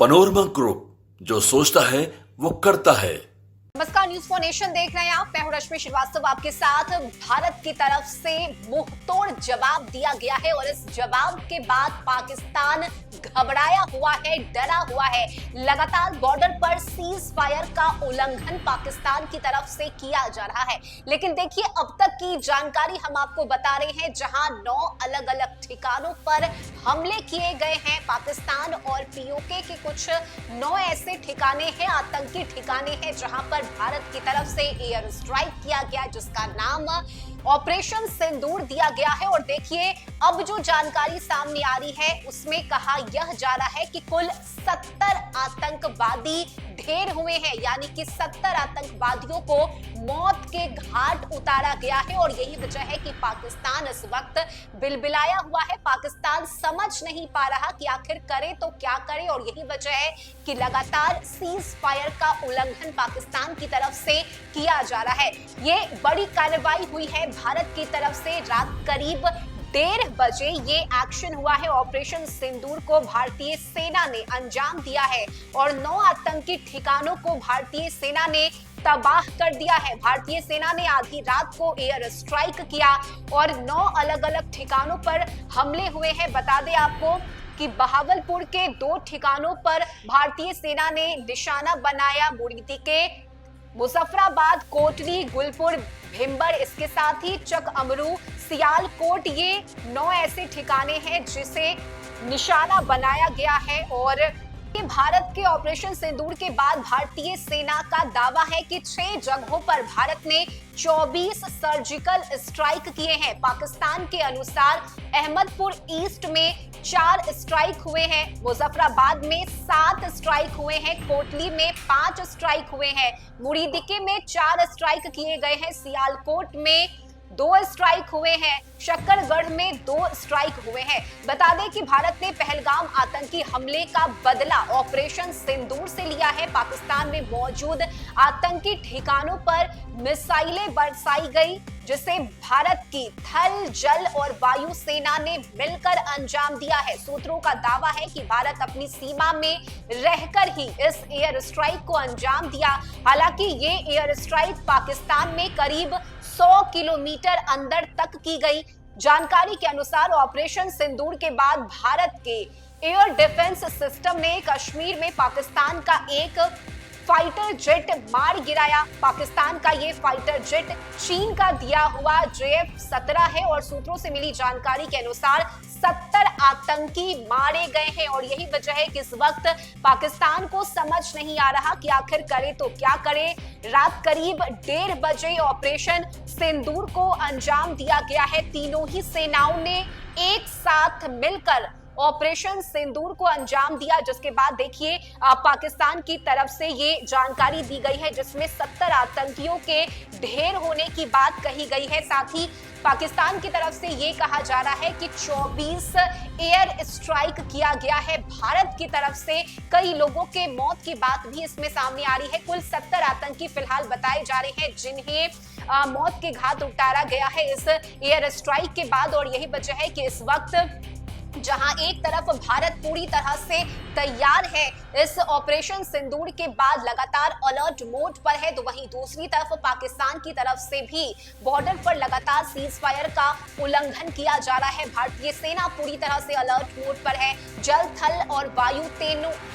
Panorama group, जो सोचता है वो करता है। नमस्कार, न्यूज फॉर नेशन देख रहे हैं आप। मैं हूं रश्मि श्रीवास्तव आपके साथ। भारत की तरफ से मुंहतोड़ जवाब दिया गया है और इस जवाब के बाद पाकिस्तान घबराया हुआ है, डरा हुआ है। लगातार बॉर्डर पर सीज फायर का उल्लंघन पाकिस्तान की तरफ से किया जा रहा है। लेकिन देखिए, अब तक की जानकारी हम आपको बता रहे हैं, जहां 9 अलग अलग ठिकानों पर हमले किए गए हैं। पाकिस्तान और पीओके के कुछ 9 ऐसे ठिकाने हैं, आतंकी ठिकाने हैं, जहां पर भारत की तरफ से एयर स्ट्राइक किया गया, जिसका नाम ऑपरेशन सिंदूर दिया गया है। और देखिए, अब जो जानकारी सामने आ रही है उसमें कहा यह जा रहा है कि कुल 70 आतंकवादी ढेर हुए हैं, यानी कि 70 आतंकवादियों को मौत के घाट उतारा गया है। और यही वजह है कि पाकिस्तान इस वक्त बिलबिलाया हुआ है। पाकिस्तान समझ नहीं पा रहा कि आखिर करे तो क्या करे, और यही वजह है कि लगातार सीज फायर का उल्लंघन पाकिस्तान की तरफ से किया जा रहा है। ये बड़ी कार्रवाई हुई है भारत की तरफ से। रात करीब 1:30 बजे ये एक्शन हुआ है। ऑपरेशन सिंदूर को भारतीय सेना ने अंजाम दिया है और 9 आतंकी ठिकानों को भारतीय सेना ने तबाह कर दिया है। भारतीय सेना ने आधी रात को एयर स्ट्राइक किया और 9 अलग अलग ठिकानों पर हमले हुए हैं। बता दें आपको कि बहावलपुर के 2 ठिकानों पर भारतीय सेना ने निशाना बनाया। मुरीदी के मुजफ्फराबाद, कोटली, गुलपुर, भिंबर, इसके साथ ही चक अमरू, सियालकोट, ये 9 ऐसे ठिकाने हैं जिसे निशाना बनाया गया है। और भारत के ऑपरेशन सिंदूर के बाद भारतीय सेना का दावा है कि 6 जगहों पर भारत ने 24 सर्जिकल स्ट्राइक किए हैं। पाकिस्तान के अनुसार अहमदपुर ईस्ट में 4 स्ट्राइक हुए हैं, मुजफ्फराबाद में 7 स्ट्राइक हुए हैं, कोटली में 5 स्ट्राइक हुए हैं, मुरीदिके में 4 स्ट्राइक किए गए हैं, सियालकोट में 2 स्ट्राइक हुए हैं, शक्करगढ़ में 2 स्ट्राइक हुए हैं। बता दें कि भारत ने पहलगाम आतंकी हमले का बदला ऑपरेशन सिंदूर से लिया है। पाकिस्तान में मौजूद आतंकी ठिकानों पर मिसाइलें बरसाई गई, जिसे भारत की थल, जल और वायु सेना ने मिलकर अंजाम दिया है। सूत्रों का दावा है कि भारत अपनी सीमा में रहकर ही इस एयर स्ट्राइक को अंजाम दिया। हालांकि ये एयर स्ट्राइक पाकिस्तान में करीब 100 किलोमीटर अंदर तक की गई। जानकारी के अनुसार ऑपरेशन सिंदूर के बाद भारत के एयर डिफेंस सिस्टम ने कश्मीर में पाकिस्तान का एक फाइटर जेट मार गिराया। पाकिस्तान का ये फाइटर जेट चीन का दिया हुआ JF-17 है और सूत्रों से मिली जानकारी के अनुसार 70 आतंकी मारे गए हैं। और यही वजह है कि इस वक्त पाकिस्तान को समझ नहीं आ रहा कि आखिर करे तो क्या करे। रात करीब 1:30 बजे ऑपरेशन सिंदूर को अंजाम दिया गया है। तीनों ही सेनाओं ने एक साथ मिलकर ऑपरेशन सिंदूर को अंजाम दिया, जिसके बाद देखिए पाकिस्तान की तरफ से ये जानकारी दी गई है, जिसमें 70 आतंकियों के ढेर होने की बात कही गई है। साथ ही पाकिस्तान की तरफ से ये कहा जा रहा है कि 24 एयर स्ट्राइक किया गया है। भारत की तरफ से कई लोगों के मौत की बात भी इसमें सामने आ रही है। कुल 70 आतंकी फिलहाल बताए जा रहे हैं जिन्हें मौत के घाट उतारा गया है इस एयर स्ट्राइक के बाद। और यही वजह है कि इस वक्त जहां एक तरफ भारत पूरी तरह से तैयार है इस ऑपरेशन सिंदूर के बाद, लगातार अलर्ट मोड पर है, तो वहीं दूसरी तरफ पाकिस्तान की तरफ से भी बॉर्डर पर लगातार सीज फायर का उल्लंघन किया जा रहा है। भारतीय सेना पूरी तरह से अलर्ट मोड पर है। जल, थल और वायु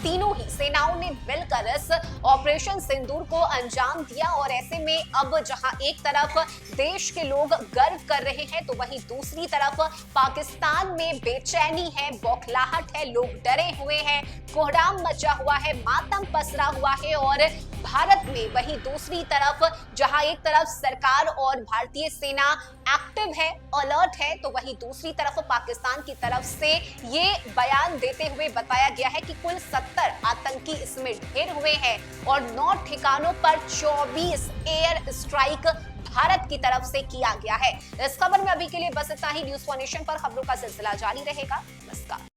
तीनों ही सेनाओं ने मिलकर इस ऑपरेशन सिंदूर को अंजाम दिया। और ऐसे में अब जहां एक तरफ देश के लोग गर्व कर रहे हैं, तो वहीं दूसरी तरफ पाकिस्तान में बेचैनी है, बौखलाहट है, लोग डरे हुए हैं, कोहराम मचा हुआ है, मातम पसरा हुआ है। और भारत में वहीं दूसरी तरफ जहां एक तरफ सरकार और भारतीय सेना एक्टिव है, अलर्ट है, तो वहीं दूसरी तरफ पाकिस्तान की तरफ से ये बयान देते हुए बताया गया है कि कुल 70 आतंकी इसमें ढेर हुए हैं और 9 ठिकानों पर 24 एयर स्ट्राइक भारत की तरफ से किया गया है। इस खबर में अभी के लिए बस इतना ही। न्यूज फॉर नेशन पर खबरों का सिलसिला जारी रहेगा। नमस्कार।